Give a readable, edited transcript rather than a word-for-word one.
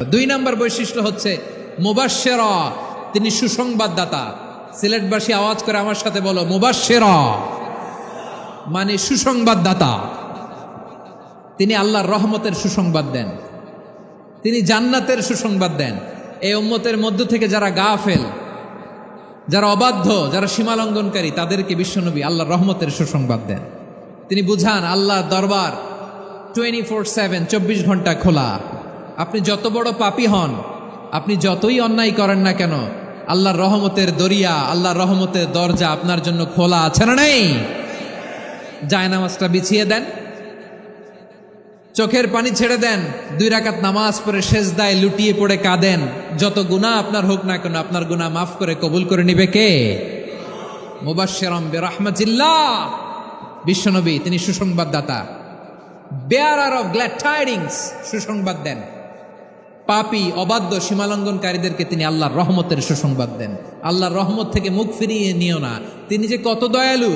দুই নাম্বার বৈশিষ্ট্য হচ্ছে মুবাশশিরা, তিনি সুসংবাদদাতা। সিলেটবাসী আওয়াজ করে আমার সাথে বলো, মুবাশশিরা মানে সুসংবাদদাতা। তিনি আল্লাহর রহমতের সুসংবাদ দেন, তিনি জান্নাতের সুসংবাদ দেন। এই উম্মতের মধ্য থেকে যারা গাফেল, যারা অবাধ্য, যারা সীমালঙ্ঘনকারী, তাদেরকে বিশ্বনবী আল্লাহর রহমতের সুসংবাদ দেন। তিনি বুঝান আল্লাহর দরবার 24/7, 24 ঘন্টা খোলা। আপনি যত বড় পাপী হন, আপনি যতই অন্যায় করেন না কেন, আল্লাহর রহমতের দরিয়া, আল্লাহর রহমতের দরজা আপনার জন্য খোলা আছে না নেই? জায়নামাজটা বিছিয়ে দেন, চোখের পানি ছেড়ে দেন, 2 রাকাত নামাজ পড়ে সেজদায় লুটিয়ে পড়ে কাঁদেন। যত গুনাহ আপনার হোক না কেন, আপনার গুনাহ মাফ করে কবুল করে নিবে কে? মুবাশশিরাম বিরহমাতিল্লাহ। বিশ্বনবী তিনি সুসংবাদদাতা, বেয়ারার অফ গ্ল্যাড টাইডিংস, সুসংবাদ দেন। পাপী, অবাধ্য, সীমালঙ্ঘনকারীদেরকে তিনি আল্লাহর রহমতের সুসংবাদ দেন। আল্লাহর রহমত থেকে মুখ ফিরিয়ে নিও না, তিনি যে কত দয়ালু